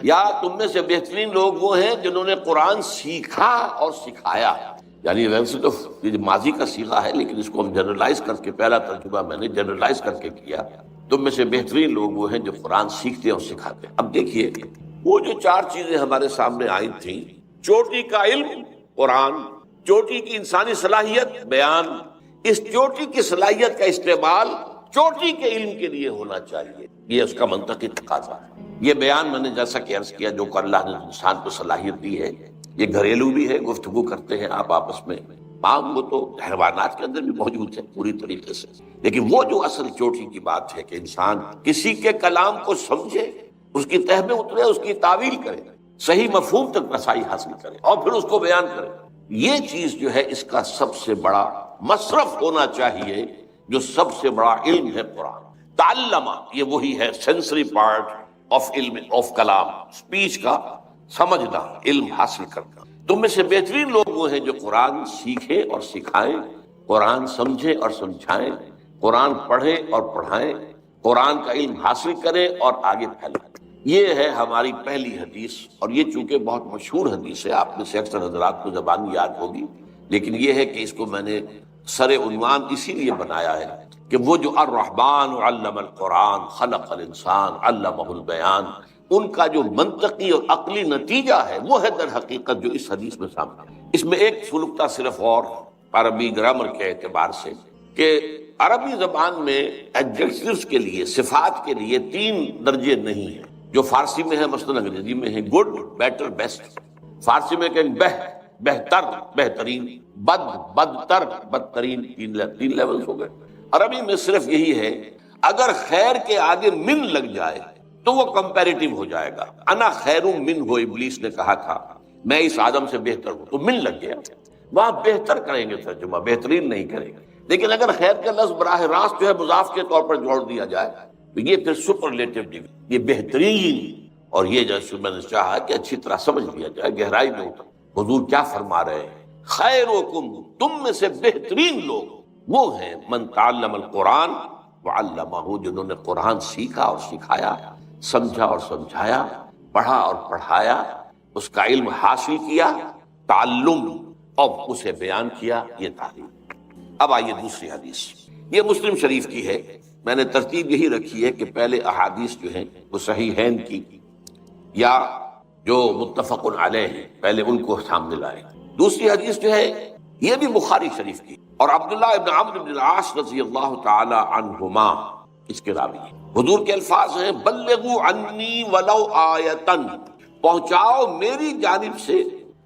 یا تم میں سے بہترین لوگ وہ ہیں جنہوں نے قرآن سیکھا اور سکھایا. یعنی ویسے تو یہ ماضی کا صیغہ ہے، لیکن اس کو ہم جنرلائز کر کے، پہلا ترجمہ میں نے جنرلائز کر کے کیا. تم میں سے بہترین لوگ وہ ہیں جو قرآن سیکھتے اور سکھاتے. اب دیکھیے وہ جو چار چیزیں ہمارے سامنے آئی تھیں، چوٹی کا علم قرآن، چوٹی کی انسانی صلاحیت بیان، اس چوٹی کی صلاحیت کا استعمال چوٹی کے علم کے لیے ہونا چاہیے، یہ اس کا منطقی تقاضا ہے. یہ بیان میں نے جیسا کہ عرض کیا، جو کہ اللہ نے انسان کو صلاحیت دی ہے، یہ گھریلو بھی ہے، گفتگو کرتے ہیں آپ آپس میں، عام وہ تو حیوانات کے اندر بھی موجود ہے پوری طریقے سے، لیکن وہ جو اصل چوٹی کی بات ہے کہ انسان کسی کے کلام کو سمجھے، اس کی تہ میں اترے، اس کی تعویل کرے، صحیح مفہوم تک رسائی حاصل کرے اور پھر اس کو بیان کرے. یہ چیز جو ہے اس کا سب سے بڑا مصرف ہونا چاہیے، جو سب سے بڑا علم ہے قرآن. تعلمہ یہ وہی ہے سینسری پارٹ آف علم آف کلام، اسپیچ کا سمجھنا، علم حاصل کرنا. تم میں سے بہترین لوگ وہ ہیں جو قرآن سیکھیں اور سکھائیں، قرآن سمجھیں اور سمجھائیں، قرآن پڑھیں اور پڑھائیں، قرآن کا علم حاصل کریں اور آگے پھیلائیں. یہ ہے ہماری پہلی حدیث، اور یہ چونکہ بہت مشہور حدیث ہے، آپ میں سے اکثر حضرات کو زبانی یاد ہوگی، لیکن یہ ہے کہ اس کو میں نے سر عنوان اسی لیے بنایا ہے کہ وہ جو الرحمن علم القرآن خلق الانسان علمہ البیان، ان کا جو منطقی اور عقلی نتیجہ ہے وہ ہے در حقیقت جو اس حدیث میں سامنے ہے. اس میں ایک نکتہ صرف اور عربی گرامر کے اعتبار سے، کہ عربی زبان میں ایڈجیکٹیوز کے لیے، صفات کے لیے 3 درجے نہیں ہیں جو فارسی میں ہے، مثلا انگریزی میں ہے گڈ، بیٹر، بیسٹ. فارسی میں کہیں بہتر، بہترین، بدتر، بدترین، 3 لیولز ہو گئے. عربی میں صرف یہی ہے، اگر خیر کے آگے من لگ جائے تو وہ کمپیریٹیو ہو جائے گا. انا خیر من ہو، ابلیس نے کہا تھا میں اس آدم سے بہتر ہوں، تو من لگ گیا، وہاں بہتر کریں گے ترجمہ، بہترین نہیں کریں گے. لیکن اگر خیر کا لفظ براہ راست جو ہے مضاف کے طور پر جوڑ دیا جائے تو یہ پھر سپرلیٹو ڈگری، یہ بہترین. اور یہ جیسے میں نے چاہا کہ اچھی طرح سمجھ لیا جائے، گہرائی میں اتر. حضور کیا فرما رہے ہیں؟ خیرکم، تم میں سے بہترین لوگ وہ ہیں من تعلم القرآن وعلمہ، جنہوں نے قرآن سیکھا اور سکھایا، سمجھا اور سمجھایا، پڑھا اور پڑھایا، اس کا علم حاصل کیا، تعلم، اور اسے بیان کیا، یہ تعلیم. اب آئیے دوسری حدیث، یہ مسلم شریف کی ہے. میں نے ترتیب یہی رکھی ہے کہ پہلے احادیث جو ہیں وہ صحیحین کی یا جو متفق علیہ ہیں، پہلے ان کو سامنے لائے. دوسری حدیث جو ہے یہ بھی بخاری شریف کی، اور عبداللہ ابن عمرو بن العاص رضی اللہ تعالی عنہما اس کے راوی ہیں. حضور کے الفاظ ہیں بلغوا عنی ولو آیتن، پہنچاؤ میری جانب سے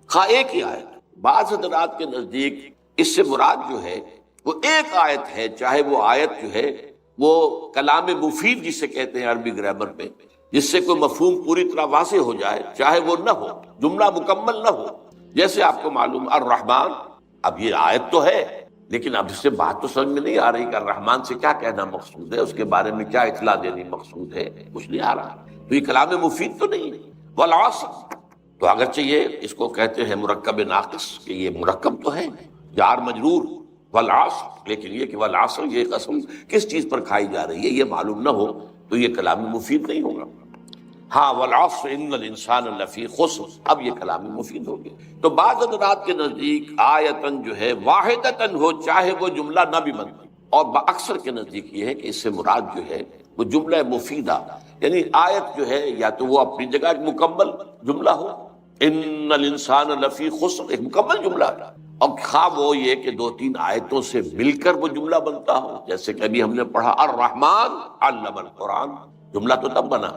خواہ ایک ہی آیت. بعض حضرات کے نزدیک اس سے مراد جو ہے وہ ایک آیت ہے، چاہے وہ آیت جو ہے وہ کلام مفید جسے کہتے ہیں عربی گرامر میں، جس سے کوئی مفہوم پوری طرح واضح ہو جائے، چاہے وہ نہ ہو، جملہ مکمل نہ ہو. جیسے آپ کو معلوم الرحمن، اب یہ آیت تو ہے لیکن اب اس سے بات تو سمجھ میں نہیں آ رہی کہ الرحمن سے کیا کہنا مقصود ہے، اس کے بارے میں کیا اطلاع دینی مقصود ہے، کچھ نہیں آ رہا. تو یہ کلام مفید تو نہیں. والعصر، تو اگرچہ یہ اس کو کہتے ہیں مرکب ناقص، کہ یہ مرکب تو ہے جار مجرور والعصر، لیکن یہ کہ والعصر یہ قسم کس چیز پر کھائی جا رہی ہے یہ معلوم نہ ہو تو یہ کلام مفید نہیں ہوگا. ہاں والعصر ان الانسان لفی خسر، اب یہ کلام مفید ہو گیا. تو بعض حضرات کے نزدیک آیتن جو ہے واحدتن ہو، چاہے وہ جملہ نہ بھی بنتا، اور اکثر کے نزدیک یہ ہے کہ اس سے مراد جو ہے وہ جملہ مفیدہ، یعنی آیت جو ہے یا تو وہ اپنی جگہ ایک مکمل جملہ ہو، ان الانسان لفی خسر ایک مکمل جملہ ہے، اور خواہ وہ یہ کہ 2-3 آیتوں سے مل کر وہ جملہ بنتا ہو. جیسے کہ ابھی ہم نے پڑھا الرحمن علم القرآن، جملہ تو تب بنا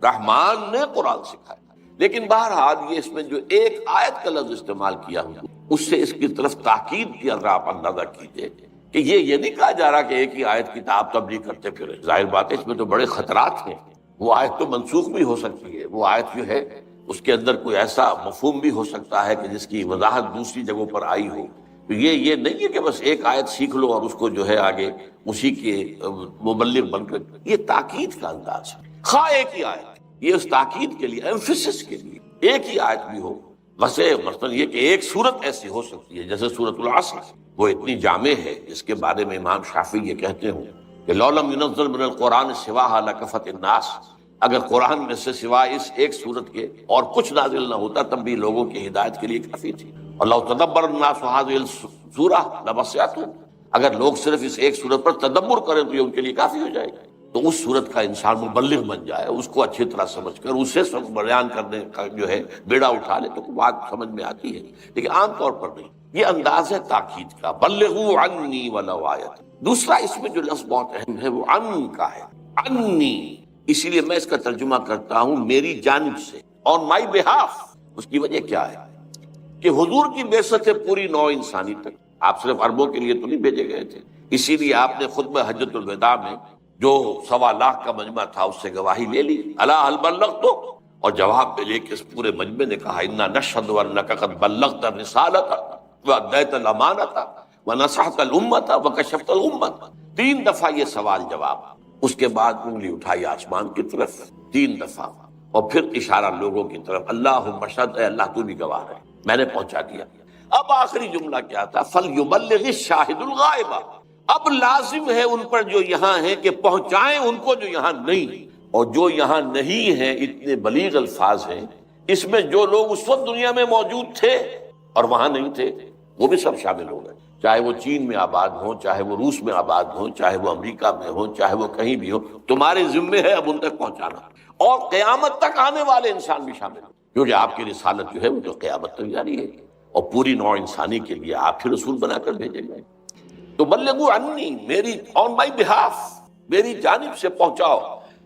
رحمان نے قرآن سکھایا. لیکن بہرحال یہ اس میں جو ایک آیت کا لفظ استعمال کیا ہوا، اس سے اس کی طرف تاکید کیا. ذرا آپ اندازہ کیجئے کہ یہ نہیں کہا جا رہا کہ ایک ہی آیت کی آپ تبلیغ کرتے پھریں. ظاہر بات ہے اس میں تو بڑے خطرات ہیں. وہ آیت تو منسوخ بھی ہو سکتی ہے، وہ آیت جو ہے اس کے اندر کوئی ایسا مفہوم بھی ہو سکتا ہے کہ جس کی وضاحت دوسری جگہوں پر آئی ہو. تو یہ نہیں ہے کہ بس ایک آیت سیکھ لو اور اس کو جو ہے آگے اسی کے مبلغ بن کر، یہ تاکید کا انداز ہے. خواہ ایک ہی آیت، یہ اس تاکید کے لیے، ایمفیسس کے لیے ایک ہی آیت بھی ہو. ویسے مثلا یہ کہ ایک صورت ایسی ہو سکتی ہے جیسے سورۃ العصر، وہ اتنی جامع ہے جس کے بارے میں امام شافعی یہ کہتے ہوں کہ لو لم ينزل من القرآن سواها لکفت الناس، اگر قرآن میں سے سوائے اس ایک صورت کے اور کچھ نازل نہ ہوتا تب بھی لوگوں کی ہدایت کے لیے کافی تھی. اللہ تدبر الناس هذه السورہ لوسعتهم، اگر لوگ صرف اس ایک صورت پر تدبر کریں تو یہ ان کے لیے کافی ہو جائے گا. تو اس صورت کا انسان مبلغ بن جائے، اس کو اچھی طرح سمجھ کر اسے سب بیان کرنے کا جو ہے بیڑا اٹھا لے تو بات سمجھ میں آتی ہے، لیکن عام طور پر نہیں. یہ انداز ہے تاکید کا، بلغوا عنی ولو آیۃ. دوسرا اس میں جو لفظ بہت اہم ہے وہ عن کا ہے، عنی. اسی لیے میں اس کا ترجمہ کرتا ہوں میری جانب سے، آن مائی بہاف. اس کی وجہ کیا ہے کہ حضور کی بعثت ہے پوری نوع انسانی تک. آپ صرف عربوں کے لیے تو نہیں بھیجے گئے تھے، اسی لیے آپ نے خطبہ حجۃ الوداع میں جو 1.25 لاکھ کا مجمع تھا اس سے گواہی لے لی، الا هل بلغت، اور جواب میں لے کے اس پورے مجمع نے کہا انا نشهد انک قد بلغت الرسالۃ وادیت الامانۃ ونصحت الامۃ وکشفت الغمۃ. 3 دفعہ یہ سوال جواب، اس کے بعد انگلی اٹھائی آسمان کی طرف 3 دفعہ، اور پھر اشارہ لوگوں کی طرف، اللہم اشہد، اے اللہ تو بھی گواہ ہے میں نے پہنچا دیا. اب آخری جملہ کیا تھا؟ فلیبلغ الشاہد الغائب. اب لازم ہے ان پر جو یہاں ہیں کہ پہنچائیں ان کو جو یہاں نہیں. اور جو یہاں نہیں ہیں، اتنے بلیغ الفاظ ہیں، اس میں جو لوگ اس وقت دنیا میں موجود تھے اور وہاں نہیں تھے وہ بھی سب شامل ہو گئے، چاہے وہ چین میں آباد ہوں، چاہے وہ روس میں آباد ہوں، چاہے وہ امریکہ میں ہوں، چاہے وہ کہیں بھی ہو. تمہارے ذمے ہے اب ان تک پہنچانا، اور قیامت تک آنے والے انسان بھی شامل ہوں، کیونکہ آپ کی رسالت جو ہے وہ تو قیامت تک جاری ہے، اور پوری نوع انسانی کے لیے آپ ہی رسول بنا کر بھیجے گئے. تو بلغوا عنی، میری آن مائی بہاف، میری جانب سے پہنچاؤ.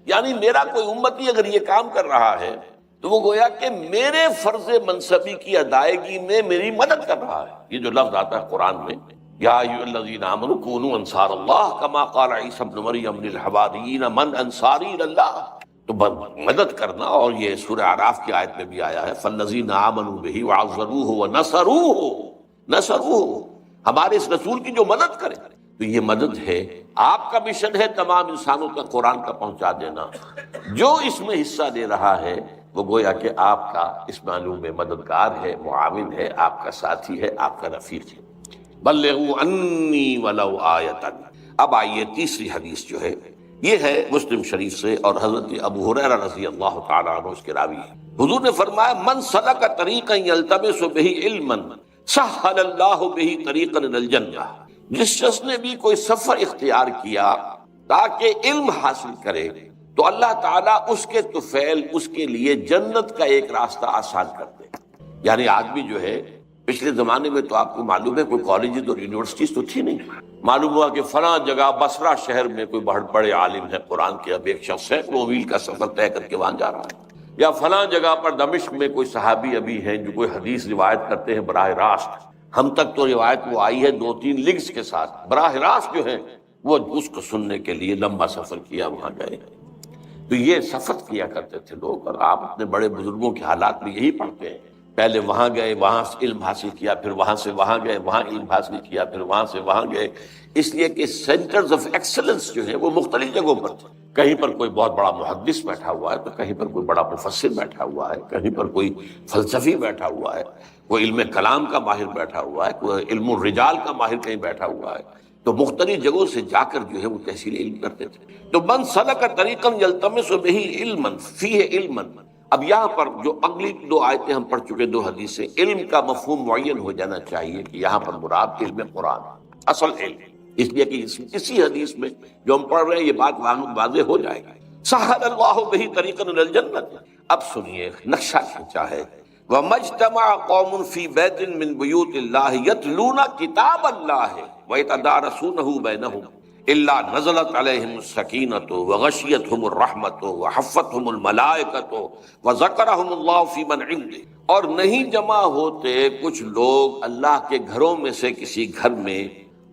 یعنی میرا کوئی امتی اگر یہ کام کر رہا ہے تو وہ گویا کہ میرے فرض منصبی کی ادائیگی میں میری مدد کر رہا ہے. یہ جو لفظ آتا ہے قرآن میں، یا ایھا الذین آمنوا کونوا انصار اللہ کما قال عیسی ابن مریم للحواریین من انصاری الی اللہ. تو مدد کرنا، اور یہ سورہ اعراف کی آیت میں بھی آیا ہے فالذین آمنوا بہ وعزروہ ونصروہ. نصروہ، ہمارے اس رسول کی جو مدد کرے. تو یہ مدد ہے، آپ کا مشن ہے تمام انسانوں تک قرآن کا پہنچا دینا. جو اس میں حصہ لے رہا ہے وہ گویا کہ آپ کا اس معلوم میں مددگار ہے، معاون ہے، آپ کا ساتھی ہے، آپ کا رفیق ہے. بلغوا عنی ولو آیۃ. اب آئیے تیسری حدیث جو ہے، یہ ہے مسلم شریف سے، اور حضرت ابو ہریرہ رضی اللہ تعالیٰ عنہ اس کے راوی ہیں. حضور نے فرمایا من سلک طریقا یلتمس بہ علما سہل اللہ بہ طریقا الی الجنہ. جس شخص نے بھی کوئی سفر اختیار کیا تاکہ علم حاصل کرے تو اللہ تعالیٰ اس کے طفیل اس کے لیے جنت کا ایک راستہ آسان کر دے. یعنی آدمی جو ہے، پچھلے زمانے میں تو آپ کو معلوم ہے کوئی کالجز اور یونیورسٹیز تو تھی نہیں. معلوم ہوا کہ فلاں جگہ بصرہ شہر میں کوئی بہت بڑے عالم ہے قرآن کے، اب ایک شخص سینکڑوں میل کا سفر طے کر کے وہاں جا رہا ہے. یا فلاں جگہ پر دمشق میں کوئی صحابی ابھی ہیں جو کوئی حدیث روایت کرتے ہیں براہ راست. ہم تک تو روایت وہ آئی ہے 2-3 لنکس کے ساتھ، براہ راست جو ہے وہ اس کو سننے کے لیے لمبا سفر کیا وہاں گئے. تو یہ سفر کیا کرتے تھے لوگ، اور آپ اپنے بڑے بزرگوں کے حالات میں یہی پڑھتے ہیں. پہلے وہاں گئے، وہاں سے علم حاصل کیا، پھر وہاں سے وہاں گئے، وہاں علم حاصل کیا، پھر وہاں سے وہاں گئے. اس لیے کہ سینٹرز آف ایکسلنس جو ہے وہ مختلف جگہوں پر تھے. کہیں پر کوئی بہت بڑا محدث بیٹھا ہوا ہے، تو کہیں پر کوئی بڑا مفسر بیٹھا ہوا ہے، کہیں پر کوئی فلسفی بیٹھا ہوا ہے، کوئی علم کلام کا ماہر بیٹھا ہوا ہے، کوئی علم الرجال کا ماہر کہیں بیٹھا ہوا ہے. تو مختلف جگہوں سے جا کر جو ہے وہ تحصیل علم کرتے تھے. تو من سلک طریقا یلتمس بہ علما فیہ علما. اب یہاں پر جو اگلی 2 آیتیں ہم پڑھ چکے، 2 حدیثیں، علم کا مفہوم معین ہو جانا چاہیے کہ یہاں پر مراد علم قرآن، اصل علم. اس لیے کہ اسی حدیث میں جو ہم پڑھ رہے ہیں یہ بات واضح ہو جائے گی. سہل اللہ بہ طریقا الی الجنہ. اب سنیے نقشہ کھینچا ہے. وَمَجْتَمَعَ قَوْمٌ فِي بَيْتٍ مِّن بُيُوتِ اللَّهِ يَتْلُونَ كِتَابَ اللَّهِ وَيَتَدَارَسُونَهُ بَيْنَهُمْ إِلَّا نَزَلَتْ عَلَيْهِمُ السَّكِينَةُ وَغَشِيَتْهُمُ الرَّحْمَةُ وَحَفَّتْهُمُ الْمَلَائِكَةُ وَذَكَرَهُمُ اللَّهُ فِي مَنْ عِندِهِ. اور نہیں جمع ہوتے کچھ لوگ اللہ کے گھروں میں سے کسی گھر میں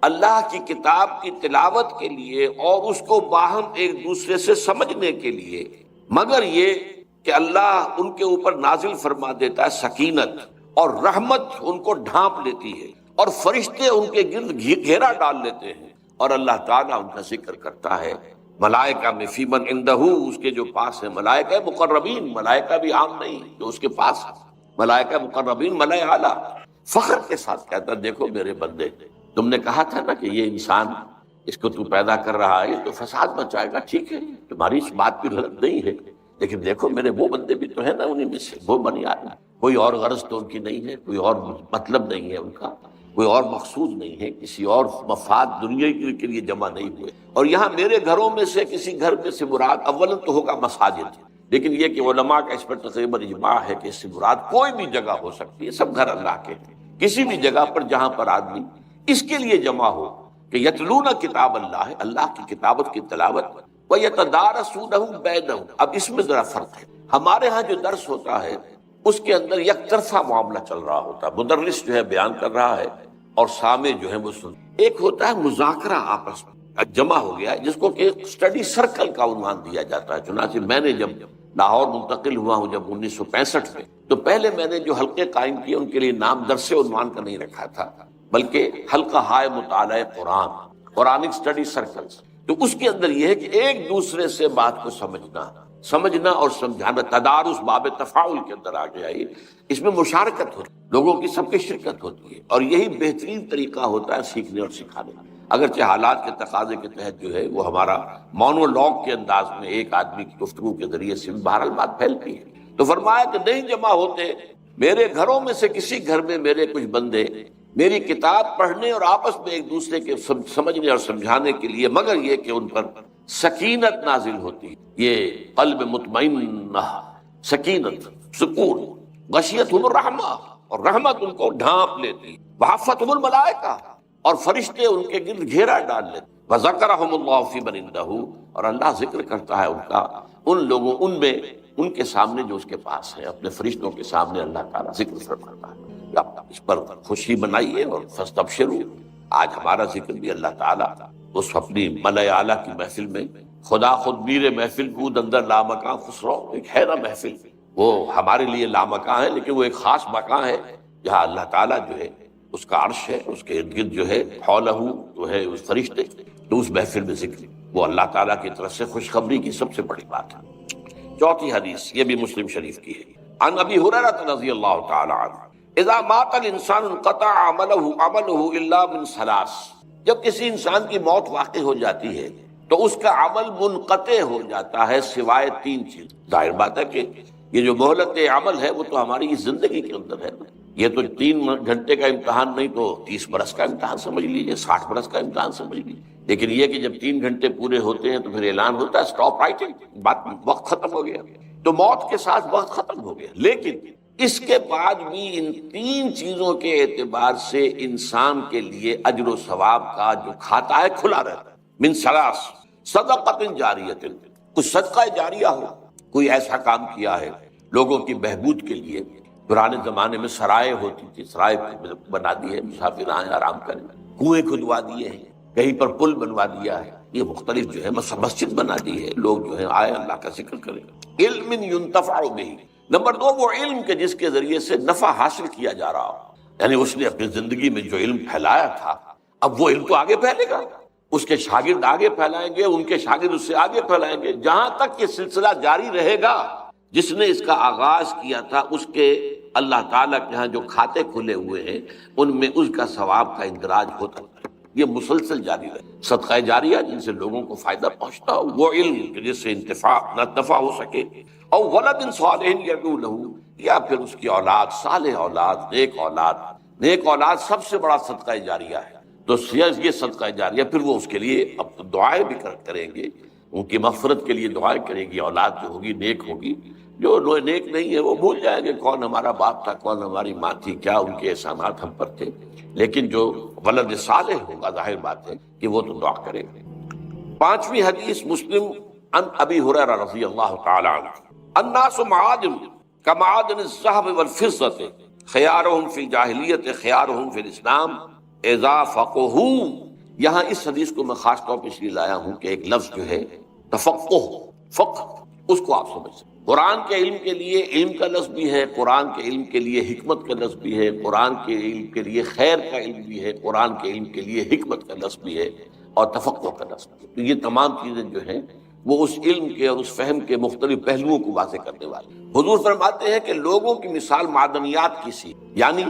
اللہ کی کتاب کی تلاوت کے لیے اور اس کو باہم ایک دوسرے سے سمجھنے کے لیے، مگر یہ کہ اللہ ان کے اوپر نازل فرما دیتا ہے سکینت، اور رحمت ان کو ڈھانپ لیتی ہے، اور فرشتے ان کے گرد گھیرا ڈال لیتے ہیں، اور اللہ تعالیٰ ان کا ذکر کرتا ہے. ملائکہ میں فی من عندہ، اس کے جو پاس ہے، ملائکہ مقربین، ملائکہ بھی عام نہیں جو اس کے پاس ہے، ملائکہ مقربین، ملائکہ اعلیٰ. فخر کے ساتھ کہتا ہے دیکھو میرے بندے، تم نے کہا تھا نا کہ یہ انسان اس کو تو پیدا کر رہا ہے تو فساد مچائے گا، ٹھیک ہے، تمہاری اس بات کی غلط نہیں ہے، لیکن دیکھو میرے وہ بندے بھی تو ہیں نا انہیں میں سے، وہ بنی آدمی، کوئی اور غرض تو ان کی نہیں ہے، کوئی اور مطلب نہیں ہے ان کا، کوئی اور مقصود نہیں ہے، کسی اور مفاد دنیا کے لیے جمع نہیں ہوئے۔ اور یہاں میرے گھروں میں سے کسی گھر میں سے مراد اول تو ہوگا مساجد، لیکن یہ کہ علماء کا اس پر تقریباً اجماع ہے کہ اس سے مراد کوئی بھی جگہ ہو سکتی ہے، سب گھر اللہ کے ہیں، کسی بھی جگہ پر جہاں پر آدمی اس کے لیے جمع ہو کہ یتلون کتاب اللہ، اللہ کی کتابت کی تلاوت، وَيَتَدَارَسُونَهُ بَيْنَهُمْ۔ اب اس میں ذرا فرق ہے، ہمارے ہاں جو درس ہوتا ہے اس کے اندر یک طرفہ معاملہ چل رہا ہوتا ہے، مدرس جو ہے بیان کر رہا ہے اور سامع جو ہے وہ سن، ایک ہوتا ہے مذاکرہ آپس میں جمع ہو گیا ہے جس کو کہ اسٹڈی سرکل کا عنوان دیا جاتا ہے۔ چنانچہ میں نے جب لاہور منتقل ہوا ہوں جب 1965 میں، تو پہلے میں نے جو حلقے قائم کیے ان کے لیے نام درس عنوان کا نہیں رکھا تھا، بلکہ حلقہ ہائے مطالعہ قرآن، قرآنک اسٹڈی سرکلز۔ تو اس کے اندر یہ ہے کہ ایک دوسرے سے بات کو سمجھنا اور سمجھانا، تدارس باب تفاعل کے اندر آ گیا ہے۔ اس میں مشارکت ہوتی ہے، لوگوں کی سب کی شرکت ہوتی ہے، اور یہی بہترین طریقہ ہوتا ہے سیکھنے اور سکھانے کا۔ اگرچہ حالات کے تقاضے کے تحت جو ہے وہ ہمارا مونولوگ کے انداز میں ایک آدمی کی گفتگو کے ذریعے سے بہرحال بات پھیلتی ہے۔ تو فرمایا کہ نہیں جمع ہوتے میرے گھروں میں سے کسی گھر میں میرے کچھ بندے میری کتاب پڑھنے اور آپس میں ایک دوسرے کے سمجھنے اور سمجھانے کے لیے، مگر یہ کہ ان پر سکینت نازل ہوتی، یہ قلب مطمئنہ، سکینت، سکون، غشیتہم الرحمہ، اور رحمت ان کو ڈھانپ لیتی، وحفتہم الملائکہ، اور فرشتے ان کے گرد گھیرا ڈال لیتے، وذکرہم اللہ فی من عندہ، اور اللہ ذکر کرتا ہے ان کا ان لوگوں، ان میں، ان کے سامنے جو اس کے پاس ہے، اپنے فرشتوں کے سامنے اللہ تعالیٰ ذکر فرماتا ہے۔ آپ اس پر خوشی منائیے اور فاستبشروا۔ آج ہمارا ذکر بھی اللہ تعالیٰ اس اپنی ملأ اعلیٰ کی محفل میں، خدا خود میر محفل بود اندر لامکاں خسرو، ایک ہے نا محفل، وہ ہمارے لیے لامکاں ہے لیکن وہ ایک خاص مکان ہے جہاں اللہ تعالیٰ جو ہے اس کا عرش ہے، اس کے ارد گرد جو ہے حولہ جو ہے اس فرشتے، تو اس محفل میں ذکر وہ اللہ تعالیٰ کی طرف سے خوشخبری کی سب سے بڑی بات ہے۔ چوتھی حدیث یہ بھی مسلم شریف کی ہے، عن ابی ہریرہ رضی اللہ تعالی عنہ اذا مات الانسان انقطع عمله الا من ثلاث، جب کسی انسان کی موت واقع ہو جاتی ہے تو اس کا عمل منقطع ہو جاتا ہے سوائے تین چیز۔ ظاہر بات ہے کہ یہ جو مہلت عمل ہے وہ تو ہماری اس زندگی کے اندر ہے، یہ تو 3 گھنٹے کا امتحان نہیں تو 30 برس کا امتحان سمجھ لیجیے، 60 برس کا امتحان سمجھ لیجیے۔ لیکن یہ کہ جب 3 گھنٹے پورے ہوتے ہیں تو پھر اعلان ہوتا ہے اسٹاپ رائٹنگ، بات وقت ختم ہو گیا، تو موت کے ساتھ وقت ختم ہو گیا۔ لیکن اس کے بعد بھی ان 3 چیزوں کے اعتبار سے انسان کے لیے اجر و ثواب کا جو کھاتا ہے کھلا رہتا ہے۔ من ثلاث، صدقۃ جاریۃ، کچھ صدقہ جاریہ ہو، کوئی ایسا کام کیا ہے لوگوں کی بہبود کے لیے۔ پرانے زمانے میں سرائے ہوتی تھی، سرائے بنا دی ہے، مسافر آئیں آرام کریں، کنویں کھدوا دیے ہیں، کہیں پر پل بنوا دیا ہے، یہ مختلف جو ہے مسجد بنا دی ہے، لوگ جو ہے آئے اللہ کا ذکر کریں۔ علم ينتفع به، نمبر 2 وہ علم کے جس کے ذریعے سے نفع حاصل کیا جا رہا ہو، یعنی اس نے اپنی زندگی میں جو علم پھیلایا تھا اب وہ علم تو آگے پھیلے گا، اس کے شاگرد آگے پھیلائیں گے، ان کے شاگرد اس سے آگے پھیلائیں گے، جہاں تک یہ سلسلہ جاری رہے گا۔ جس نے اس کا آغاز کیا تھا اس کے اللہ تعالیٰ کے ہاں جو کھاتے کھلے ہوئے ہیں ان میں اس کا ثواب کا اندراج ہوتا ہے، یہ مسلسل جاری رہے۔ صدقہ جاریہ جن سے لوگوں کو فائدہ پہنچتا ہو، وہ علم جس سے انتفاع نفع ہو سکے، اور ولد صالح یدعو لہ، یا پھر اس کی اولاد، صالح اولاد، نیک اولاد۔ نیک اولاد سب سے بڑا صدقہ جاریہ ہے، تو یہ صدقہ جاریہ پھر وہ اس کے لیے اب دعائیں بھی کریں گے، ان کی مغفرت کے لیے دعائیں کریں گی، اولاد جو ہوگی نیک ہوگی۔ جو نیک نہیں ہے وہ بھول جائیں گے کون ہمارا باپ تھا، کون ہماری ماں تھی، کیا ان کے احسانات ہم پر تھے، لیکن جو ولد صالح ہوگا ظاہر بات ہے کہ وہ تو دعا کرے گا۔ 5ویں حدیث مسلم عن ابی ہریرہ رضی اللہ تعالی عنہ، الناس معادن کمعادن الذهب والفضة خیارهم فی الجاہلیت خیارهم فی الاسلام اذا فقہوا۔ یہاں اس حدیث کو میں خاص طور پہ اس لیے لایا ہوں کہ ایک لفظ جو ہے تفقہ، فقہ، اس کو آپ سمجھ سکیں۔ قرآن کے علم کے لیے علم کا لفظ بھی ہے، قرآن کے علم کے لیے حکمت کا لفظ بھی ہے، قرآن کے علم کے لیے خیر کا علم بھی ہے، قرآن کے علم کے لیے حکمت کا لفظ بھی ہے، اور تفقہ کا لفظ بھی ہے۔ تو یہ تمام چیزیں جو ہیں وہ اس علم کے اور اس فہم کے مختلف پہلوؤں کو واضح کرنے والی۔ حضور فرماتے ہیں کہ لوگوں کی مثال معدنیات کی سی، یعنی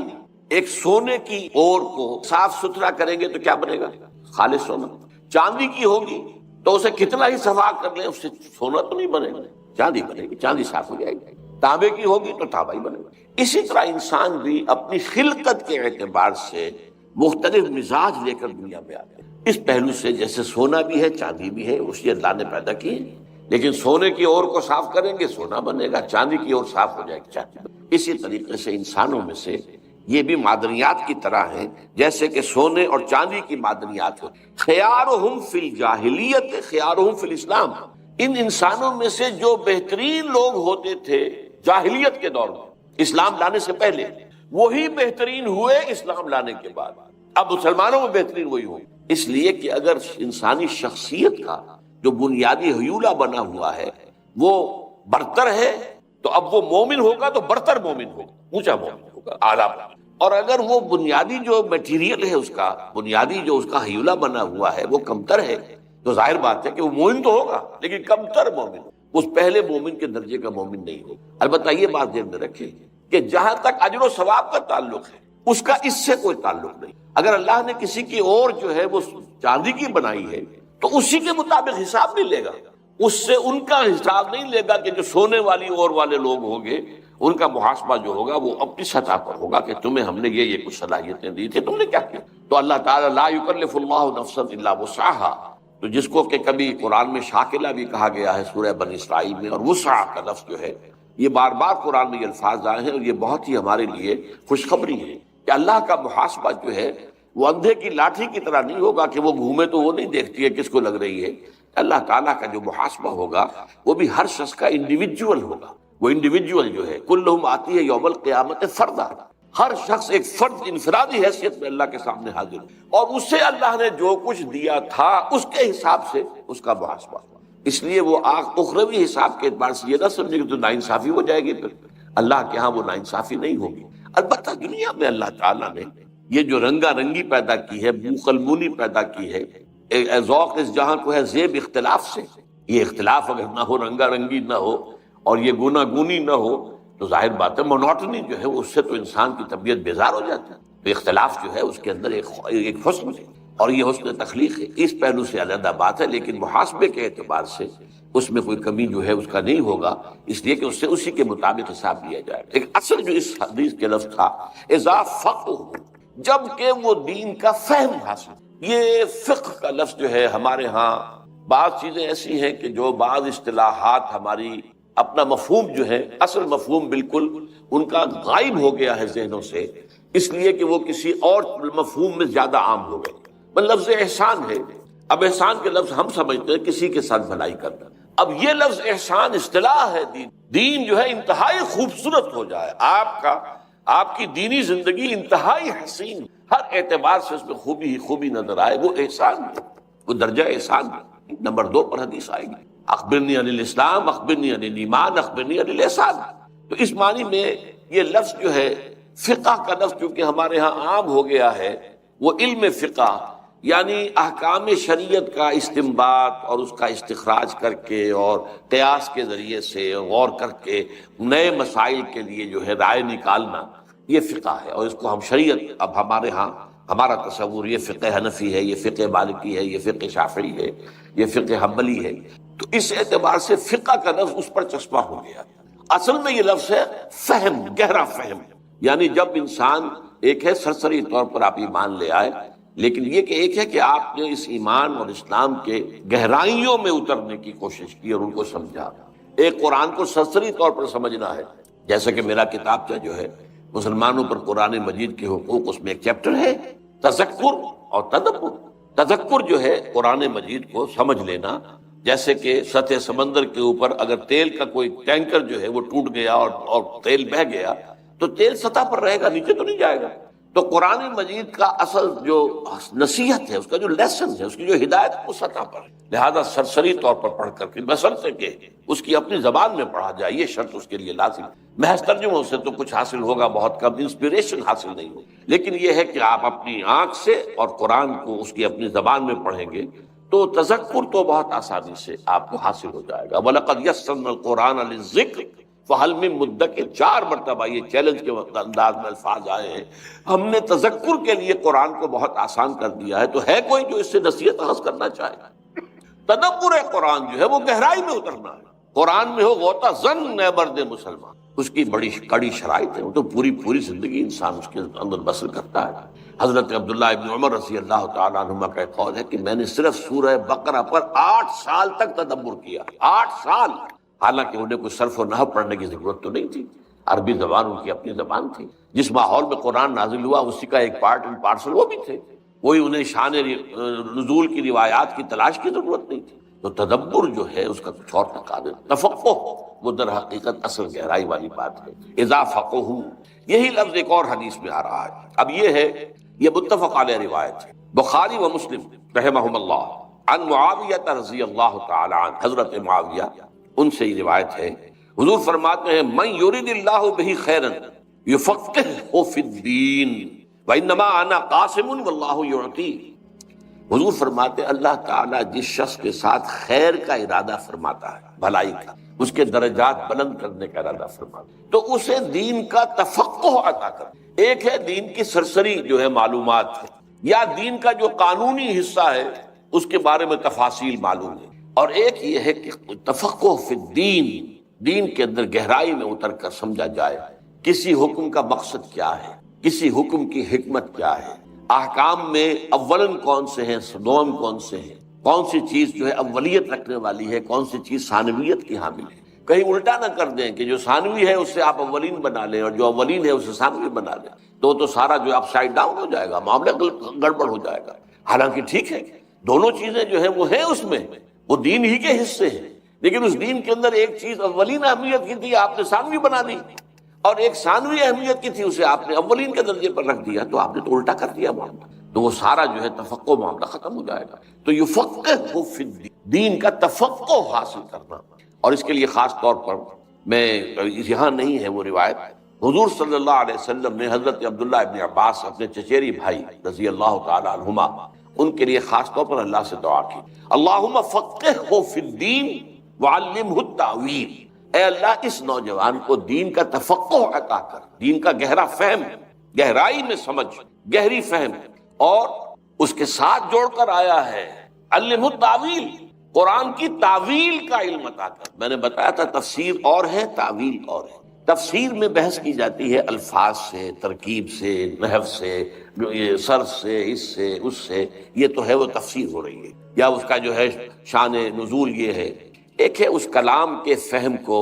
ایک سونے کی اور کو صاف ستھرا کریں گے تو کیا بنے گا؟ خالص سونا۔ چاندی کی ہوگی تو اسے کتنا ہی صفا کر لیں اس سے سونا تو نہیں بنے گا۔ چاندی بنے گی، چاندی صاف ہو جائے گی، تانبے کی ہوگی تو تانبا ہی بنے گا۔ اسی طرح انسان بھی اپنی خلقت کے اعتبار سے مختلف مزاج لے کر دنیا میں آتے ہیں۔ اس پہلو سے جیسے سونا بھی ہے، چاندی بھی ہے، اسی اللہ نے پیدا کی ہے، لیکن سونے کی اور کو صاف کریں گے سونا بنے گا، چاندی کی اور صاف ہو جائے گی چاندی بنے گی۔ اسی طریقے سے انسانوں میں سے یہ بھی معدنیات کی طرح ہیں، جیسے کہ سونے اور چاندی کی معدنیات ہوتی ہیں۔ خیارہم فی الجاہلیت خیارہم فی الاسلام، ان انسانوں میں سے جو بہترین لوگ ہوتے تھے جاہلیت کے دور میں، اسلام لانے سے پہلے، وہی بہترین ہوئے اسلام لانے کے بعد۔ اب مسلمانوں میں بہترین وہی ہوئے، اس لیے کہ اگر انسانی شخصیت کا جو بنیادی حیولہ بنا ہوا ہے وہ برتر ہے تو اب وہ مومن ہوگا تو برتر مومن ہوگا، اونچا مومن ہوگا، اعلیٰ مومن۔ اور اگر وہ بنیادی جو میٹیریل ہے اس کا، بنیادی جو اس کا حیولہ بنا ہوا ہے وہ کمتر ہے، تو ظاہر بات ہے کہ وہ مومن تو ہوگا لیکن کمتر مومن ہوگا، اس پہلے مومن کے درجے کا مومن نہیں ہوگا۔ البتہ یہ بات ذہن میں رکھیں کہ جہاں تک اجر و ثواب کا تعلق ہے اس کا اس سے کوئی تعلق نہیں۔ اگر اللہ نے کسی کی اور جو ہے وہ چاندی کی بنائی ہے تو اسی کے مطابق حساب نہیں لے گا، اس سے ان کا حساب نہیں لے گا کہ جو سونے والی اور والے لوگ ہوں گے ان کا محاسبہ جو ہوگا وہ اپنی سطح پر ہوگا کہ تمہیں ہم نے یہ کچھ صلاحیتیں دی تھی، تم نے کیا کیا۔ تو اللہ تعالیٰ لا یکلف اللہ نفسا الا وسعها، تو جس کو کہ کبھی قرآن میں شاکلہ بھی کہا گیا ہے سورہ بنی اسرائیل میں، اور وسع کا لفظ جو ہے یہ بار بار قرآن میں یہ الفاظ آئے ہیں، اور یہ بہت ہی ہمارے لیے خوشخبری ہے کہ اللہ کا محاسبہ جو ہے وہ اندھے کی لاٹھی کی طرح نہیں ہوگا کہ وہ گھومے تو وہ نہیں دیکھتی ہے کس کو لگ رہی ہے۔ اللہ تعالیٰ کا جو محاسبہ ہوگا وہ بھی ہر شخص کا انڈیویجول ہوگا، وہ انڈیویجول جو ہے کلہم آتی ہے یوم القیامت فردا، ہر شخص ایک فرد انفرادی حیثیت میں اللہ کے سامنے حاضر ہے، اور اسے اللہ نے جو کچھ دیا تھا اس کے حساب سے اس کا محاسبہ ہوا۔ اس لیے وہ اخروی حساب کے اعتبار سے یہ نہ سمجھے کہ تو ناانصافی ہو جائے گی، پھر اللہ کے ہاں وہ ناانصافی نہیں ہوگی۔ البتہ دنیا میں اللہ تعالیٰ نے یہ جو رنگا رنگی پیدا کی ہے، بوقلمونی پیدا کی ہے، ذوق اس جہاں کو ہے زیب اختلاف سے، یہ اختلاف اگر نہ ہو، رنگا رنگی نہ ہو اور یہ گونا گونی نہ ہو تو ظاہر بات ہے مونوٹنی جو ہے اس سے تو انسان کی طبیعت بیزار ہو جاتا ہے۔ تو اختلاف جو ہے اس کے اندر ایک حسن ہے اور یہ حسن تخلیق ہے، اس پہلو سے علیحدہ بات ہے، لیکن محاسبے کے اعتبار سے اس میں کوئی کمی جو ہے اس کا نہیں ہوگا، اس لیے کہ اس سے اسی کے مطابق حساب لیا جائے گا۔ ایک اصل جو اس حدیث کے لفظ تھا اذا فقہوا، جب کہ وہ دین کا فہم حاصل۔ یہ فقہ کا لفظ جو ہے ہمارے ہاں بعض چیزیں ایسی ہیں کہ جو بعض اصطلاحات ہماری اپنا مفہوم جو ہے، اصل مفہوم بالکل ان کا غائب ہو گیا ہے ذہنوں سے، اس لیے کہ وہ کسی اور مفہوم میں زیادہ عام ہو گئے۔ لفظ احسان ہے، اب احسان کے لفظ ہم سمجھتے ہیں کسی کے ساتھ بھلائی کرنا، اب یہ لفظ احسان اصطلاح ہے۔ دین جو ہے انتہائی خوبصورت ہو جائے، آپ کی دینی زندگی انتہائی حسین، ہر اعتبار سے اس میں خوبی ہی خوبی نظر آئے، وہ احسان ہے، وہ درجہ احسان ہے۔ نمبر 2 پر حدیث آئے گی اخبرنی عن الاسلام اخبرنی عن الایمان اخبرنی عن الاحسان۔ تو اس معنی میں یہ لفظ جو ہے فقہ کا لفظ چونکہ ہمارے ہاں عام ہو گیا ہے، وہ علم فقہ یعنی احکام شریعت کا استنباط اور اس کا استخراج کر کے اور قیاس کے ذریعے سے غور کر کے نئے مسائل کے لیے جو ہے رائے نکالنا، یہ فقہ ہے۔ اور اس کو ہم شریعت، اب ہمارے ہاں ہمارا تصور یہ فقہ حنفی ہے، یہ فقہ مالکی ہے، یہ فقہ شافعی ہے، یہ فقہ حنبلی ہے، تو اس اعتبار سے فقہ کا لفظ اس پر چسپاں ہو گیا۔ اصل میں یہ لفظ ہے فہم، گہرا فہم، یعنی جب انسان ایک ہے سرسری طور پر آپ ایمان لے آئے، لیکن یہ کہ ایک ہے کہ آپ نے اس ایمان اور اسلام کے گہرائیوں میں اترنے کی کوشش کی اور ان کو سمجھا۔ ایک قرآن کو سرسری طور پر سمجھنا ہے، جیسا کہ میرا کتاب جو ہے مسلمانوں پر قرآن مجید کے حقوق، اس میں ایک چیپٹر ہے تذکر اور تدبر۔ تذکر جو ہے قرآن مجید کو سمجھ لینا، جیسے کہ سطح سمندر کے اوپر اگر تیل کا کوئی ٹینکر جو ہے وہ ٹوٹ گیا اور تیل بہہ گیا تو تیل سطح پر رہے گا، نیچے تو نہیں جائے گا۔ تو قرآن مجید کا اصل جو نصیحت ہے، اس کا جو لیسن ہے، اس کی جو ہدایت وہ سطح پر ہے، لہذا سرسری طور پر پڑھ کر کے بشرطے کہ اس کی اپنی زبان میں پڑھا جائے، یہ شرط اس کے لیے لازم۔ محض ترجموں سے تو کچھ حاصل ہوگا بہت کم، انسپریشن حاصل نہیں ہوگی، لیکن یہ ہے کہ آپ اپنی آنکھ سے اور قرآن کو اس کی اپنی زبان میں پڑھیں گے تو تذکر تو بہت آسانی سے آپ کو حاصل ہو جائے گا۔ وَلَقَدْ يَسَّرْنَا الْقُرْآنَ لِلذِّكْرِ فَهَلْ مِن مُدَّكِرٍ، 4 مرتبہ یہ چیلنج کے انداز میں الفاظ آئے ہیں، ہم نے تذکر کے لیے قرآن کو بہت آسان کر دیا ہے، تو ہے کوئی جو اس سے نصیحت اخذ کرنا چاہے؟ تدبر قرآن جو ہے وہ گہرائی میں اترنا ہے، قرآن میں ہو غوطہ زن نیبرد مسلمان، اس کی بڑی کڑی شرائط ہے، وہ تو پوری زندگی انسان اس کے اندر بسر کرتا ہے۔ حضرت عبداللہ ابن عمر رضی اللہ تعالیٰ عنہما کا ایک قول ہے کہ میں نے صرف سورہ بقرہ پر 8 سال تک تدبر کیا، 8 سال، حالانکہ انہیں کوئی صرف و نحو پڑھنے کی ضرورت تو نہیں تھی، عربی زبان ان کی اپنی زبان تھی، جس ماحول میں قرآن نازل ہوا اسی کا ایک پارٹ اینڈ پارسل وہ بھی تھے، کوئی انہیں شان نزول کی روایات کی تلاش کی ضرورت نہیں تھی۔ تو تدبر جو ہے اس کا کچھ اور تقاضا، تفقہ وہ در حقیقت اصل گہرائی والی بات ہے۔ اذا فقہوا، یہی لفظ ایک اور حدیث میں آ رہا ہے۔ اب یہ ہے، یہ متفق علیہ روایت ہے، بخاری و مسلم رحمہم اللہ، عن معاویہ رضی اللہ تعالی عنہ، حضرت معاویہ ان سے یہ روایت ہے، حضور فرماتے ہیں من یرید اللہ بہ خیرا یفقہہ فی الدین وانما انا قاسم واللہ یعطی۔ حضور فرماتے ہیں اللہ تعالیٰ جس شخص کے ساتھ خیر کا ارادہ فرماتا ہے، بھلائی کا، اس کے درجات بلند کرنے کا ارادہ فرماتا ہے، تو اسے دین کا تفقہ عطا کر۔ ایک ہے دین کی سرسری جو ہے معلومات ہے، یا دین کا جو قانونی حصہ ہے اس کے بارے میں تفاصیل معلوم ہے، اور ایک یہ ہے کہ تفقہ فی الدین، دین کے اندر گہرائی میں اتر کر سمجھا جائے کسی حکم کا مقصد کیا ہے، کسی حکم کی حکمت کیا ہے، احکام میں اولن کون سے ہیں، دوم کون سے ہیں، کون سی چیز جو ہے اولیت رکھنے والی ہے، کون سی چیز ثانویت کی حامل ہے۔ کہیں الٹا نہ کر دیں کہ جو ثانوی ہے اس سے آپ اولین بنا لیں اور جو اولین ہے اسے ثانوی بنا لیں، تو سارا جو اپ سائڈ ڈاؤن ہو جائے گا، معاملہ گڑبڑ ہو جائے گا۔ حالانکہ ٹھیک ہے دونوں چیزیں جو ہیں وہ ہیں، اس میں وہ دین ہی کے حصے ہیں، لیکن اس دین کے اندر ایک چیز اولین اہمیت کی تھی آپ نے ثانوی بنا دی، اور ایک ثانوی اہمیت کی تھی اسے آپ نے اولین کے درجے پر رکھ دیا، تو آپ نے تو الٹا کر دیا معاملہ، تو وہ سارا جو ہے تفقہ معاملہ ختم ہو جائے گا۔ تو یفقہ فی الدین، دین کا تفقہ حاصل کرنا، اور اس کے لیے خاص طور پر میں یہاں نہیں ہے وہ روایت، حضور صلی اللہ علیہ وسلم نے حضرت عبداللہ ابن عباس اپنے چچیری بھائی رضی اللہ تعالی عنہما، ان کے لیے خاص طور پر اللہ سے دعا کی، اللہم فقہہ فی الدین وعلمہ التاویل، اے اللہ اس نوجوان کو دین کا تفقہ عطا کر، دین کا گہرا فہم، گہرائی میں سمجھ، گہری فہم، اور اس کے ساتھ جوڑ کر آیا ہے علمہ التاویل، قرآن کی تعویل کا علم عطا کر۔ میں نے بتایا تھا تفسیر اور ہے، تعویل اور ہے۔ تفسیر میں بحث کی جاتی ہے الفاظ سے، ترکیب سے، نحو سے، صرف سے، اس سے، اس سے، یہ تو ہے وہ تفسیر ہو رہی ہے، یا اس کا جو ہے شان نزول یہ ہے۔ ایک ہے اس کلام کے فہم کو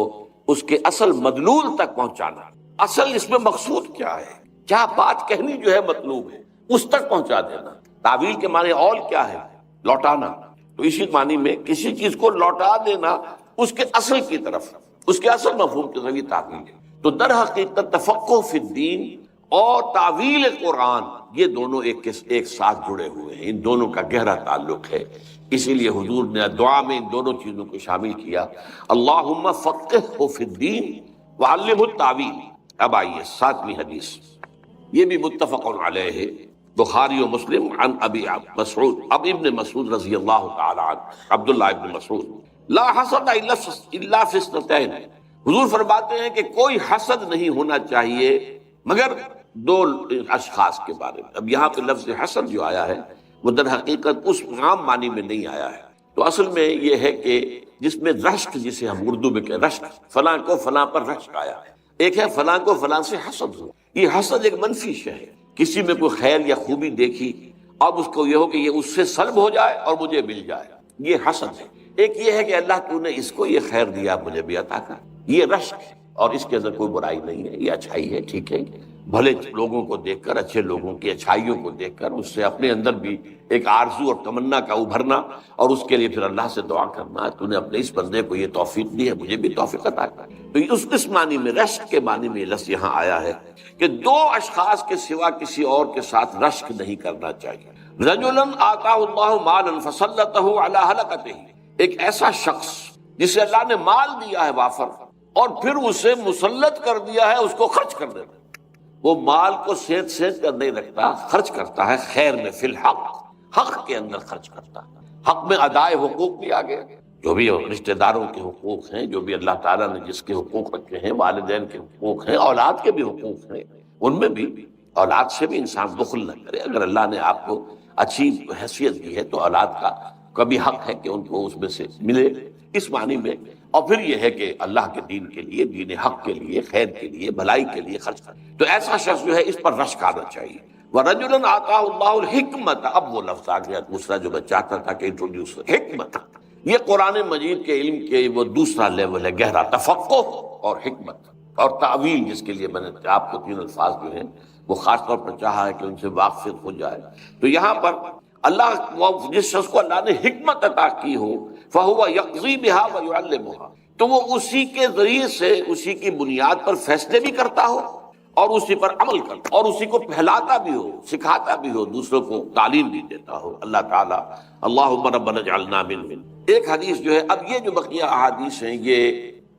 اس کے اصل مدلول تک پہنچانا، اصل اس میں مقصود کیا ہے، کیا بات کہنی جو ہے مطلوب ہے، اس تک پہنچا دینا۔ تعویل کے معنی اول کیا ہے، لوٹانا، تو اسی معنی میں کسی چیز کو لوٹا دینا اس کے اصل کی طرف، اس کے اصل مفہوم کی طرف، یہ تعویل ہے۔ تو در حقیقت تفقہ فی الدین اور تعویل قرآن یہ دونوں ایک ساتھ جڑے ہوئے ہیں، ان دونوں کا گہرا تعلق ہے۔ اسی لیے حضور نے دعا میں ان دونوں چیزوں کو شامل کیا، اللہم فقہہ فی الدین وعلمہ التاویل۔ اب آئیے 7ویں حدیث، یہ بھی متفق علیہ ہے، بخاری و مسلم، عن ابی مسعود، اب ابن مسعود رضی اللہ تعالی عنہ، عبداللہ ابن مسعود، لا حسد الا فی اثنتین، حضور فرماتے ہیں کہ کوئی حسد نہیں ہونا چاہیے مگر 2 اشخاص کے بارے میں۔ اب یہاں پہ لفظ حسد جو آیا ہے وہ در حقیقت اس عام معنی میں نہیں آیا ہے، تو اصل میں یہ ہے کہ جس میں رشک، جسے ہم اردو میں کہتے ہیں رشک، فلاں کو فلاں پر رشک آیا ہے، ایک ہے فلاں کو فلاں سے حسد ہو۔ یہ حسد ایک منفی شے ہے، کسی میں کوئی خیر یا خوبی دیکھی اب اس کو یہ ہو کہ یہ اس سے سلب ہو جائے اور مجھے مل جائے، یہ حسد ہے۔ ایک یہ ہے کہ اللہ تو نے اس کو یہ خیر دیا مجھے بھی عطا کر، یہ رشک ہے، اور اس کے اندر کوئی برائی نہیں ہے، یہ اچھائی ہے، ٹھیک ہے۔ بھلے لوگوں کو دیکھ کر، اچھے لوگوں کی اچھائیوں کو دیکھ کر اس سے اپنے اندر بھی ایک آرزو اور تمنا کا ابھرنا، اور اس کے لیے پھر اللہ سے دعا کرنا، تو نے اپنے اس بندے کو یہ توفیق دی ہے، مجھے بھی توفیق عطا کر۔ تو اس معنی میں، رشک کے معنی میں لفظ یہاں آیا ہے کہ 2 اشخاص کے سوا کسی اور کے ساتھ رشک نہیں کرنا چاہیے۔ رجلا آتاہ اللہ مالا فسلطہ علی ہلکتہ، ایک ایسا شخص جسے اللہ نے مال دیا ہے وافر، اور پھر اسے مسلط کر دیا ہے اس کو خرچ کر دینا۔ وہ مال کو سینچ کر نہیں رکھتا، خرچ کرتا ہے خیر میں، فی الحق، حق کے اندر خرچ کرتا ہے۔ حق میں ادائے حقوق بھی آگے، جو بھی رشتہ داروں کے حقوق ہیں، جو بھی اللہ تعالیٰ نے جس کے حقوق رکھے ہیں، والدین کے حقوق ہیں، اولاد کے بھی حقوق ہیں، ان میں بھی اولاد سے بھی انسان بخل نہ کرے۔ اگر اللہ نے آپ کو اچھی حیثیت دی ہے تو اولاد کا کبھی حق ہے کہ ان کو اس میں سے ملے، اس معنی میں۔ اور پھر یہ ہے کہ اللہ کے دین کے لیے، دین حق کے لیے، خیر کے لیے، بھلائی کے لیے خرچ کرے، تو ایسا شخص جو ہے اس پر رشک آنا چاہیے۔ وَرَجُلًا آتَاهُ اللَّهُ الْحِكْمَةَ، اب وہ لفظ آ گیا دوسرا جو میں چاہتا تھا کہ انٹروڈیوس، حکمت۔ یہ قرآن مجید کے علم کے وہ دوسرا لیول ہے، گہرا تفقہ اور حکمت اور تعویل، جس کے لیے میں نے آپ کو تین الفاظ جو ہیں وہ خاص طور پر چاہا ہے کہ ان سے واقف ہو جائے۔ تو یہاں پر اللہ، جس شخص کو اللہ نے حکمت عطا کی ہو، فَهُوَ يَقْضِي بِهَا وَيُعَلِّمُهَا، تو وہ اسی کے ذریعے سے، اسی کی بنیاد پر فیصلے بھی کرتا ہو اور اسی پر عمل کرتا اور اسی کو پھیلاتا بھی ہو، سکھاتا بھی ہو، دوسروں کو تعلیم بھی دیتا ہو۔ اللہ تعالیٰ اللہم ربنا اجعلنا من۔ ایک حدیث جو ہے، اب یہ جو بقیہ احادیث ہیں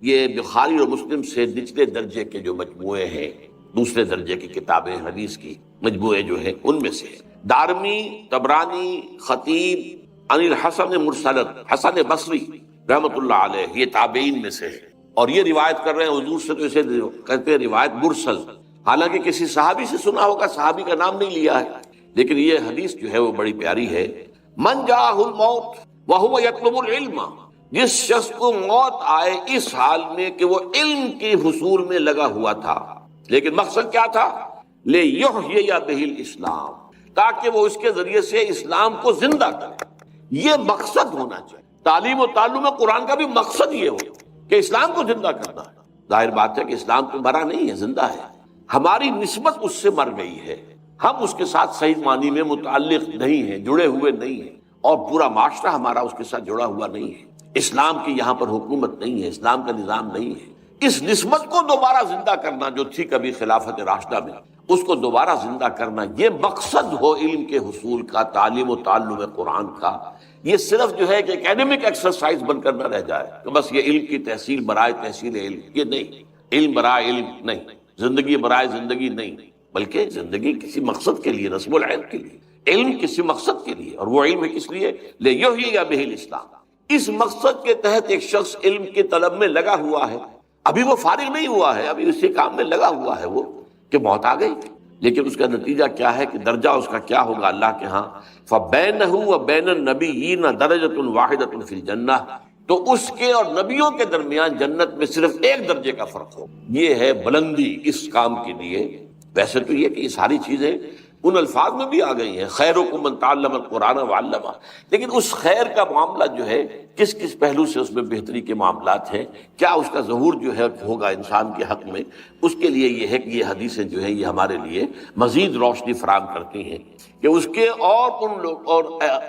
یہ بخاری اور مسلم سے نچلے درجے کے جو مجموعے ہیں، دوسرے درجے کی کتابیں حدیث کی مجموعے جو ہیں ان میں سے دارمی، طبرانی، خطیب، عن الحسن مرسل، حسن بصری رحمۃ اللہ علیہ، یہ تابعین میں سے ہے، اور یہ روایت کر رہے ہیں حضور سے، تو اسے کہتے ہیں روایت مرسل، حالانکہ کسی صحابی سے سنا ہوگا، صحابی کا نام نہیں لیا ہے، لیکن یہ حدیث جو ہے وہ بڑی پیاری ہے۔ من جاءہ الموت وہو یطلب العلم، جس شخص کو موت آئے اس حال میں کہ وہ علم کے حصول میں لگا ہوا تھا، لیکن مقصد کیا تھا؟ لیحیی بہ الاسلام، تاکہ وہ اس کے ذریعے سے اسلام کو زندہ کرے۔ یہ مقصد ہونا چاہیے۔ تعلیم و تعلم قرآن کا بھی مقصد یہ ہو کہ اسلام کو زندہ کرنا ہے۔ ظاہر بات ہے کہ اسلام تو مرا نہیں ہے، زندہ ہے، ہماری نسبت اس سے مر گئی ہے، ہم اس کے ساتھ صحیح معنی میں متعلق نہیں ہیں، جڑے ہوئے نہیں ہیں، اور پورا معاشرہ ہمارا اس کے ساتھ جڑا ہوا نہیں ہے۔ اسلام کی یہاں پر حکومت نہیں ہے، اسلام کا نظام نہیں ہے۔ اس نسبت کو دوبارہ زندہ کرنا جو تھی کبھی خلافت راشدہ میں، اس کو دوبارہ زندہ کرنا، یہ مقصد ہو علم کے حصول کا، تعلیم و تعلم قرآن کا۔ یہ صرف جو ہے کہ اکیڈمک ایکسرسائز بن کر نہ رہ جائے کہ بس یہ علم کی تحصیل برائے تحصیل علم، یہ نہیں، علم برائے علم نہیں، زندگی برائے زندگی نہیں، بلکہ زندگی کسی مقصد کے لیے، نصب العلم کے لیے، علم کسی مقصد کے لیے، اور وہ علم ہے کس لیے؟ لیحیی بہ الاسلام۔ اس مقصد کے تحت ایک شخص علم کی طلب میں لگا ہوا ہے، ابھی وہ فارغ نہیں ہوا ہے، ابھی اسی کام میں لگا ہوا ہے وہ کہ موت آ گئی، لیکن اس کا نتیجہ کیا ہے کہ درجہ اس کا کیا ہوگا اللہ کے ہاں؟ فَبَيْنَهُ وَبَيْنَ النَّبِيِّينَ دَرَجَةٌ وَاحِدَةٌ فِي الْجَنَّةِ، تو اس کے اور نبیوں کے درمیان جنت میں صرف ایک درجے کا فرق ہو۔ یہ ہے بلندی اس کام کے لیے۔ ویسے تو یہ کہ یہ ساری چیزیں ان الفاظ میں بھی آ گئی ہیں، خیرکم من تعلم القرآن وعلمہ، لیکن اس خیر کا معاملہ جو ہے کس کس پہلو سے اس میں بہتری کے معاملات ہیں، کیا اس کا ظہور جو ہے ہوگا انسان کے حق میں، اس کے لیے یہ ہے کہ یہ حدیثیں جو ہیں یہ ہمارے لیے مزید روشنی فراہم کرتی ہیں کہ اس کے اور ان لوگ اور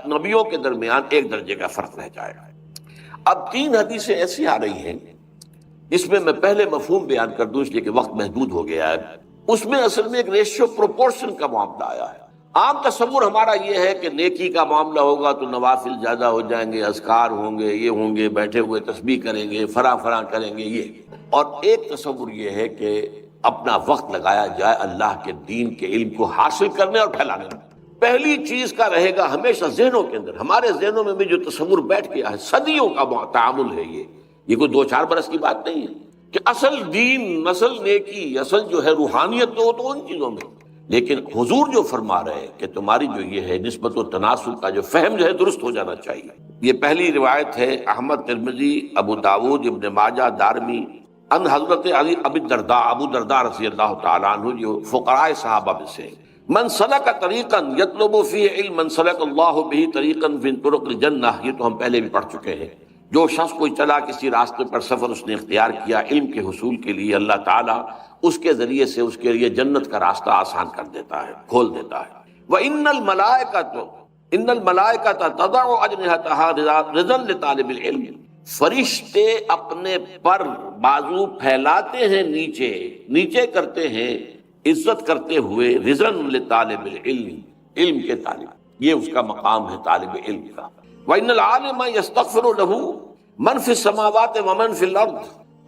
نبیوں کے درمیان ایک درجے کا فرق رہ جائے گا۔ اب تین حدیثیں ایسی آ رہی ہیں، اس میں پہلے مفہوم بیان کر دوں اس لیے کہ وقت محدود ہو گیا ہے۔ اس میں اصل میں ایک ریشیو پروپورشن کا معاملہ آیا ہے۔ عام تصور ہمارا یہ ہے کہ نیکی کا معاملہ ہوگا تو نوافل زیادہ ہو جائیں گے، اذکار ہوں گے، یہ ہوں گے، بیٹھے ہوئے تسبیح کریں گے، فراں کریں گے، یہ۔ اور ایک تصور یہ ہے کہ اپنا وقت لگایا جائے اللہ کے دین کے علم کو حاصل کرنے اور پھیلانے میں۔ پہلی چیز کا رہے گا ہمیشہ ذہنوں کے اندر، ہمارے ذہنوں میں بھی جو تصور بیٹھ گیا ہے، صدیوں کا تعامل ہے، یہ کوئی 2-4 برس کی بات نہیں ہے کہ اصل دین، اصل نیکی، اصل جو ہے روحانیت تو ان چیزوں میں، لیکن حضور جو فرما رہے ہیں کہ تمہاری جو یہ ہے نسبت و تناسب کا جو فہم جو ہے درست ہو جانا چاہیے۔ یہ پہلی روایت ہے احمد، ترمذی، ابو داود، ابن ماجہ، دارمی، ان حضرت علی ابو درداء رضی اللہ تعالیٰ عنہ، جو فقراء صحابہ میں سے، من سلک طریقا یطلب فیہ علما سلک اللہ بہ طریقا من طرق الجنہ، یہ تو ہم پہلے بھی پڑھ چکے ہیں۔ جو شخص کوئی چلا کسی راستے پر سفر اس نے اختیار کیا علم کے حصول کے لیے، اللہ تعالیٰ اس کے ذریعے سے اس کے لیے جنت کا راستہ آسان کر دیتا ہے، کھول دیتا ہے۔ وَإِنَّ الْمَلَائِكَةَ تَضَعُ أَجْنِحَتَهَا رِضًا لِطَالِبِ الْعِلْمِ، فرشتے اپنے پر بازو پھیلاتے ہیں، نیچے کرتے ہیں، عزت کرتے ہوئے، رضًا لطالب العلم، علم کے طالب، یہ اس کا مقام ہے طالب علم کا۔ وَإِنَّ الْعَالِمَ يَسْتَغْفِرُ لَهُ مَنْ فِي السَّمَاوَاتِ وَمَنْ فِي الْأَرْضِ،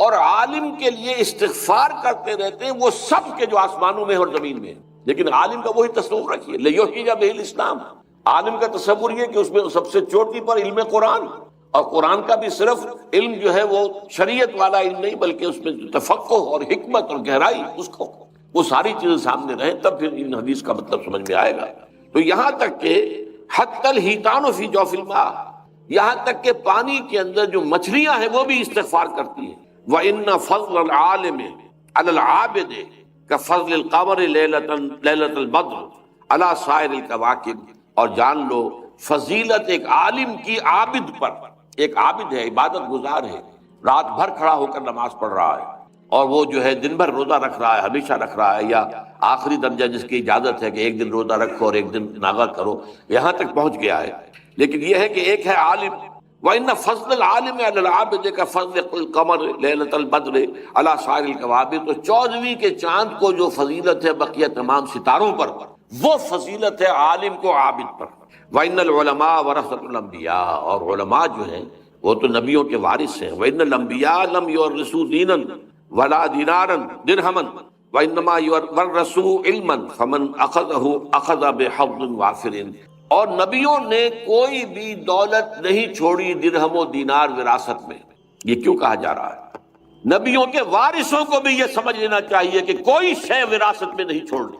اور عالم کے لیے استغفار کرتے رہتے ہیں وہ سب کے جو آسمانوں میں اور زمین میں ہیں۔ لیکن عالم کا وہی تصور رکھیے، لیحیی بہ الاسلام، عالم کا تصور یہ کہ اس میں سب سے چوٹی پر علم قرآن، اور قرآن کا بھی صرف علم جو ہے وہ شریعت والا علم نہیں، بلکہ اس میں تفقہ اور حکمت اور گہرائی، اس کو وہ ساری چیزیں سامنے رہیں، تب پھر ان حدیث کا مطلب سمجھ میں آئے گا۔ تو یہاں تک کہ حتی الحیتان فی جوف الماء، یہاں تک کہ پانی کے اندر جو مچھلیاں ہیں وہ بھی استغفار کرتی ہیں۔ وَإِنَّ فَضْلَ الْعَالِمِ عَلَى الْعَابِدِ كَفَضْلِ الْقَمَرِ لَيْلَةَ الْبَدْرِ عَلَى سَائِرِ الْكَوَاكِبِ، اور جان لو فضیلت ایک عالم کی عابد پر، ایک عابد ہے، عبادت گزار ہے، رات بھر کھڑا ہو کر نماز پڑھ رہا ہے، اور وہ جو ہے دن بھر روزہ رکھ رہا ہے، ہمیشہ رکھ رہا ہے، یا آخری درجہ جس کی اجازت ہے کہ ایک دن روزہ رکھو اور ایک دن ناغہ کرو، یہاں تک پہنچ گیا ہے۔ لیکن یہ ہے کہ ایک ہے عالم، وَإِنَّ فَضْلَ الْعَالِمِ عَلَى الْعَابِدِ كَفَضْلِ الْقَمَرِ لَيْلَةَ الْبَدْرِ عَلَى سَائِرِ الْكَوَاكِبِ، تو 14ویں کے چاند کو جو فضیلت ہے بقیہ تمام ستاروں پر، وہ فضیلت ہے عالم کو عابد پر۔ وَإِنَّ الْعُلَمَاءَ وَرَثَةُ الْأَنبِيَاء، اور علماء جو ہیں وہ تو نبیوں کے وارث ہیں۔ وَإِنَّ الْأَنبِيَاءَ لَمْ يُوَرِّثُوا دِينًا وَلَا دِينَارًا دِرْهَمًا وَإِنَّمَا وَرَّثُوا عِلْمًا فَمَنْ أَخَذَهُ أَخَذَ بِحَظٍ وَافِرٍ، اور نبیوں نے کوئی بھی دولت نہیں چھوڑی درہم و دینار وراثت میں۔ یہ کیوں کہا جا رہا ہے؟ نبیوں کے وارثوں کو بھی یہ سمجھ لینا چاہیے کہ کوئی شے وراثت میں نہیں چھوڑنی۔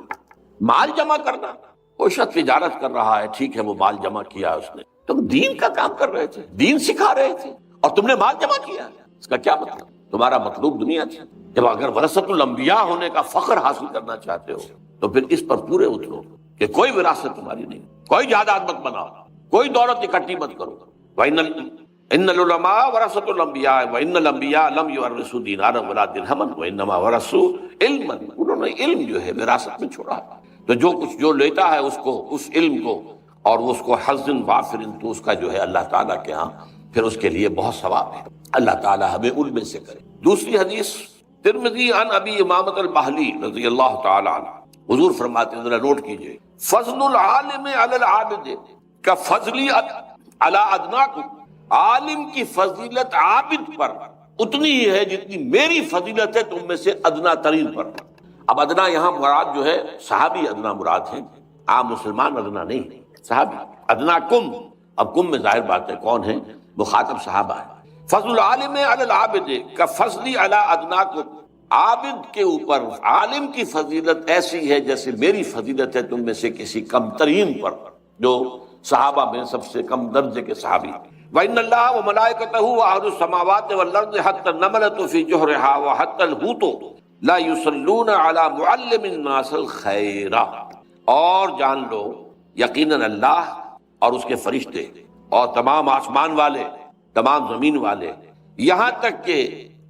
مال جمع کرنا، کوئی شخص تجارت کر رہا ہے، ٹھیک ہے، وہ مال جمع کیا اس نے، تم دین کا کام کر رہے تھے، دین سکھا رہے تھے، اور تم نے مال جمع کیا، اس کا کیا مطلب؟ تمہارا مطلوب دنیا تھی۔ جب اگر ورثۃ الانبیاء ہونے کا فخر حاصل کرنا چاہتے ہو تو پھر اس پر پورے اترو کہ کوئی وراثت تمہاری نہیں، کوئی جائیداد مت بناؤ، کوئی دولت اکٹھی مت کرو۔ ان العلماء ورثۃ الانبیاء وان الانبیاء لم یورثوا دینارا ولا درہما وانما ورثوا علما، انہوں نے علم جو ہے وراثت میں چھوڑا، تو جو کچھ جو لیتا ہے اس کو، اس علم کو، اور اس کو حظ وافر، تو اس کا جو ہے اللہ تعالیٰ کے ہاں پھر اس کے لیے بہت ثواب ہے۔ اللہ تعالیٰ ہمیں ان میں سے کرے۔ دوسری حدیث ترمذی عن ابی امامۃ الباہلی رضی اللہ تعالیٰ عنہ، حضور فرماتے ہیں، ذرا نوٹ کیجئے، فضل العالم علی العابد کفضلی علی ادناکم، عالم کی فضیلت عابد پر اتنی ہی ہے جتنی میری فضیلت ہے تم میں سے ادنا ترین پر۔ اب ادنا یہاں مراد جو ہے صحابی ادنا مراد ہے، عام مسلمان ادنا نہیں، صحابی۔ ادنا کم، اب کم میں ظاہر بات ہے کون ہے، مخاطب صحابہ ہے۔ فضل العالم علی العابد کفضلی علی ادناکم، عابد کے اوپر عالم کی فضیلت ایسی ہے جیسے میری فضیلت ہے تم میں سے کسی کم ترین پر، جو صحابہ میں سب سے کم درجے کے صحابی۔ وَإِنَّ اللَّهَ وَمَلَائِكَتَهُ وَأَهْلُ السَّمَاوَاتِ وَالْأَرْضِ حَتَّى النَّمْلَةُ فِي جُحْرِهَا وَحَتَّى الْحُوتُ لَا يُصَلُّونَ عَلَى مُعَلِّمِ النَّاسِ الْخَيْرَ، اور جان لو یقیناً اللہ اور اس کے فرشتے اور تمام آسمان والے، تمام زمین والے، یہاں تک کہ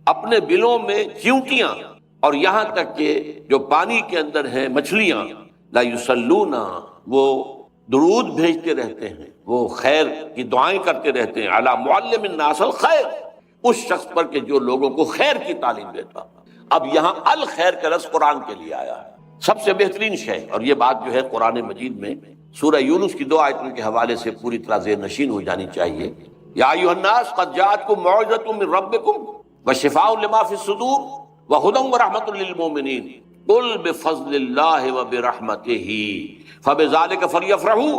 اپنے بلوں میں چیونٹیاں، اور یہاں تک کہ جو پانی کے اندر ہیں مچھلیاں، لا یصلون، وہ درود بھیجتے رہتے ہیں، وہ خیر کی دعائیں کرتے رہتے ہیں، علی معلم الناس الخیر، اس شخص پر کہ جو لوگوں کو خیر کی تعلیم دیتا۔ اب یہاں الخیر کا لفظ قرآن کے لیے آیا ہے، سب سے بہترین شے، اور یہ بات جو ہے قرآن مجید میں سورہ یونس کی 2 آیتوں کے حوالے سے پوری طرح ذہن نشین ہو جانی چاہیے۔ یا ایھا الناس قد جاءتکم موعظۃ من ربکم وشفاء لما فی الصدور وہدی ورحمۃ للمؤمنین قل بفضل اللہ وبرحمتہ فبذلک فلیفرحوا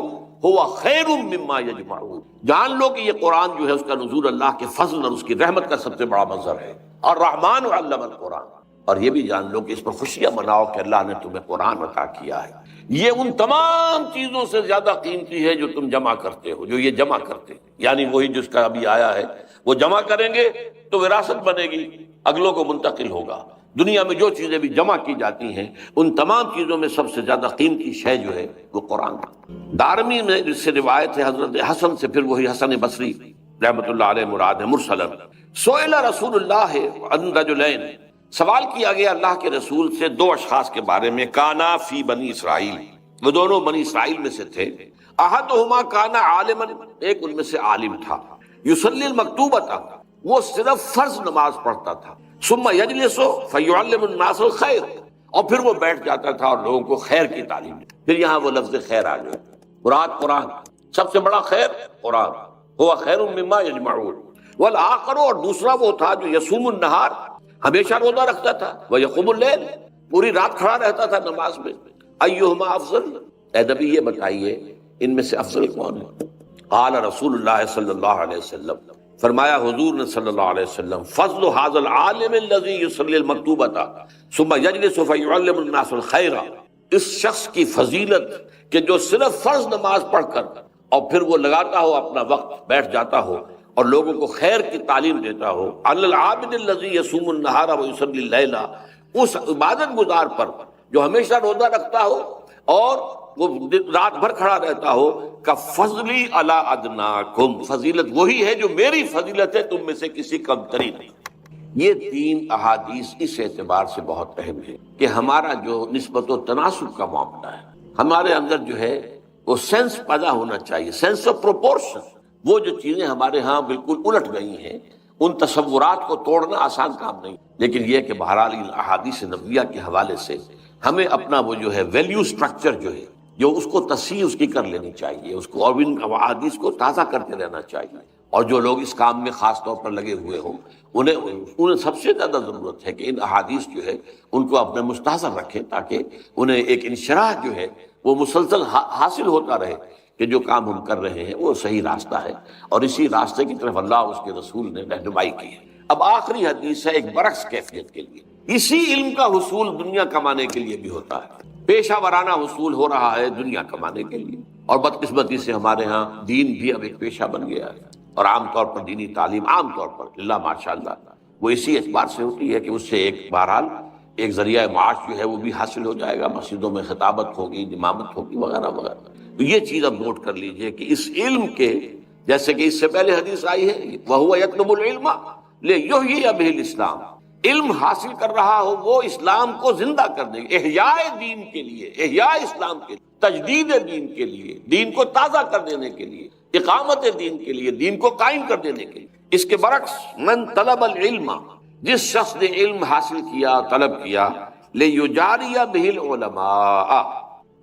هو خیر مما یجمعون، جان لو کہ یہ قرآن جو ہے اس کا نزول اللہ کے فضل اور اس کی رحمت کا سب سے بڑا منظر ہے، اور الرحمن علم القرآن، اور یہ بھی جان لو کہ اس پر خوشیاں مناؤ کہ اللہ نے تمہیں قرآن عطا کیا ہے، یہ ان تمام چیزوں سے زیادہ قیمتی ہے جو تم جمع کرتے ہو، جو یہ جمع کرتے ہیں، یعنی وہی جس کا ابھی آیا ہے، وہ جمع کریں گے تو وراثت بنے گی، اگلوں کو منتقل ہوگا۔ دنیا میں جو چیزیں بھی جمع کی جاتی ہیں ان تمام چیزوں میں سب سے زیادہ قیمتی شے جو ہے وہ قرآن۔ دارمی میں جس سے روایت ہے حضرت حسن سے، پھر وہی حسن بصری رحمۃ اللہ علیہ مراد ہے مرسلا، سئل رسول اللہ عن رجلین، سوال کیا گیا اللہ کے رسول سے 2 اشخاص کے بارے میں، کانا فی بنی اسرائیل، وہ دونوں بنی اسرائیل میں سے تھے، احدہما کانا عالما، ایک ان میں سے عالم تھا، یصلی المکتوبۃ، وہ صرف فرض نماز پڑھتا تھا، ثم یجلس فیعلم الناس الخیر، اور پھر وہ بیٹھ جاتا تھا اور لوگوں کو خیر کی تعلیم دی۔ پھر یہاں وہ لفظ خیر آ گیا، مراد قرآن، سب سے بڑا خیر قرآن، هو خیر مما یجمعون، والآخر، اور دوسرا وہ تھا جو یصوم النہار، ہمیشہ روزہ رکھتا تھا، ویقوم اللیل، پوری رات کھڑا رہتا تھا نماز میں، ایہما افضل، اے نبی یہ بتائیے ان میں سے افضل کون ہے؟ قال رسول اللہ صلی اللہ علیہ وسلم، فرمایا حضور نے صلی اللہ علیہ وسلم، فضل هذا العالم الذي يصلي المکتوبۃ ثم يجلس فيعلم الناس الخیر، اس شخص کی فضیلت کہ جو صرف فرض نماز پڑھ کر اور پھر وہ لگاتا ہو اپنا وقت، بیٹھ جاتا ہو اور لوگوں کو خیر کی تعلیم دیتا ہو، علی العابد الذی یصوم النہار ویصلی اللیل، اس عبادت گزار پر جو ہمیشہ روزہ رکھتا ہو اور وہ رات بھر کھڑا رہتا ہو، کا فضلی علی ادناکم، فضیلت وہی ہے جو میری فضیلت ہے تم میں سے کسی کم تری نہیں۔ یہ تین احادیث اس اعتبار سے بہت اہم ہے کہ ہمارا جو نسبت و تناسب کا معاملہ ہے، ہمارے اندر جو ہے وہ سینس پیدا ہونا چاہیے، سینس آف پروپورشن۔ وہ جو چیزیں ہمارے ہاں بالکل الٹ گئی ہیں، ان تصورات کو توڑنا آسان کام نہیں، لیکن یہ کہ بہرحال ان احادیث نبویہ کے حوالے سے ہمیں اپنا وہ جو ہے ویلیو سٹرکچر جو ہے، جو اس کو تصحیح اس کی کر لینی چاہیے، اس کو اور ان احادیث کو تازہ کرتے رہنا چاہیے۔ اور جو لوگ اس کام میں خاص طور پر لگے ہوئے ہوں، انہیں سب سے زیادہ ضرورت ہے کہ ان احادیث جو ہے ان کو اپنے مستحضر رکھیں، تاکہ انہیں ایک انشراح جو ہے وہ مسلسل حاصل ہوتا رہے کہ جو کام ہم کر رہے ہیں وہ صحیح راستہ ہے، اور اسی راستے کی طرف اللہ اور اس کے رسول نے رہنمائی کی ہے۔ اب آخری حدیث ہے ایک برعکس کیفیت کے لیے۔ اسی علم کا حصول دنیا کمانے کے لیے بھی ہوتا ہے، پیشہ ورانہ حصول ہو رہا ہے دنیا کمانے کے لیے، اور بدقسمتی سے ہمارے ہاں دین بھی اب ایک پیشہ بن گیا ہے، اور عام طور پر دینی تعلیم عام طور پر اللہ ماشاءاللہ وہ اسی اعتبار سے ہوتی ہے کہ اس سے ایک بہرحال ایک ذریعہ معاش جو ہے وہ بھی حاصل ہو جائے گا، مسجدوں میں خطابت ہوگی، امامت ہوگی، وغیرہ وغیرہ۔ تو یہ چیز اب نوٹ کر لیجئے کہ اس علم کے، جیسے کہ اس سے پہلے حدیث آئی ہے وَهُوَ يَطْلُبُ الْعِلْمَ لِيُحْيِيَ بِهِ الْإِسْلَامَ، علم حاصل کر رہا ہو وہ اسلام کو زندہ کرنے، احیاء دین کے لیے، احیاء اسلام کے لیے، تجدید دین کے لیے، دین کو تازہ کر دینے کے لیے، اقامت دین کے لیے، دین کو قائم کر دینے کے لیے۔ اس کے برعکس من طلب العلم، جس شخص نے علم حاصل کیا، طلب کیا، لِيُجَارِيَ بِهِ الْعُلَمَاءَ،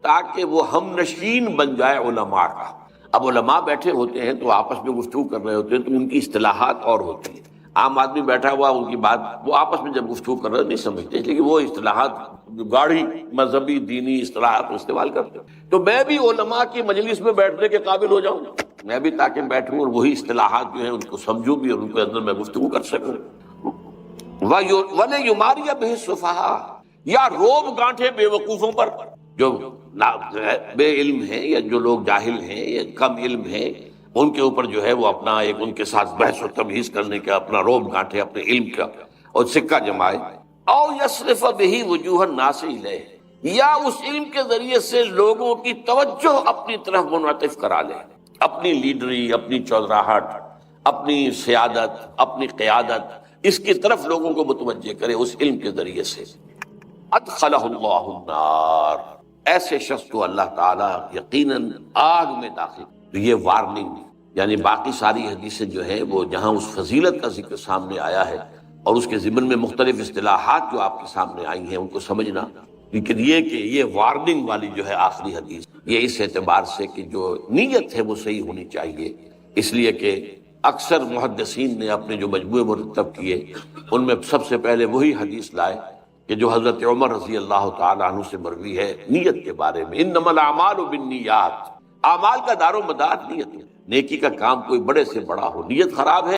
تاکہ وہ ہم نشین بن جائے علماء کا۔ اب علماء بیٹھے ہوتے ہیں تو آپس میں گفتگو کر رہے ہوتے ہیں تو ان کی اصطلاحات اور ہوتی ہیں، عام آدمی بیٹھا ہوا ان کی بات وہ آپس میں جب گفتگو کر رہے نہیں سمجھتے، لیکن وہ اصطلاحات گاڑھی مذہبی دینی اصطلاحات استعمال کرتے ہیں۔ تو میں بھی علماء کی مجلس میں بیٹھنے کے قابل ہو جاؤں، میں بھی تاکہ بیٹھوں اور وہی اصطلاحات جو ہیں ان کو سمجھوں بھی اور ان کے اندر میں گفتگو کر سکوں۔ وَلَيُمَارِيَ بِهِ السُّفَهَاءَ، یا روب گانٹھے بے وقوفوں پر، جو بے علم ہیں یا جو لوگ جاہل ہیں یا کم علم ہیں، ان کے اوپر جو ہے وہ اپنا ایک ان کے ساتھ بحث و تبحیث کرنے کا اپنا روب گانٹھے اپنے علم کا اور سکہ جمائے۔ او یصرف بہ وجوہ الناس الیہ، یا اس علم کے ذریعے سے لوگوں کی توجہ اپنی طرف منعطف کرا لے، اپنی لیڈری، اپنی چودراہٹ، اپنی سیادت، اپنی قیادت، اس کی طرف لوگوں کو متوجہ کرے اس علم کے ذریعے سے۔ ادخلہ اللہ النار، ایسے شخص کو اللہ تعالیٰ یقیناً آگ میں داخل۔ تو یہ وارننگ، یعنی باقی ساری حدیثیں جو ہے وہ جہاں اس فضیلت کا ذکر سامنے آیا ہے اور اس کے ضمن میں مختلف اصطلاحات جو آپ کے سامنے آئی ہیں ان کو سمجھنا، لیکن یہ کہ یہ وارننگ والی جو ہے آخری حدیث، یہ اس اعتبار سے کہ جو نیت ہے وہ صحیح ہونی چاہیے، اس لیے کہ اکثر محدثین نے اپنے جو مجموعے مرتب کیے ان میں سب سے پہلے وہی حدیث لائے کہ جو حضرت عمر رضی اللہ تعالیٰ عنہ سے مروی ہے نیت کے بارے میں، انما الاعمال بالنیات، اعمال کا دار و مدار نیت ہے، نیکی کا کام کوئی بڑے سے بڑا ہو، نیت خراب ہے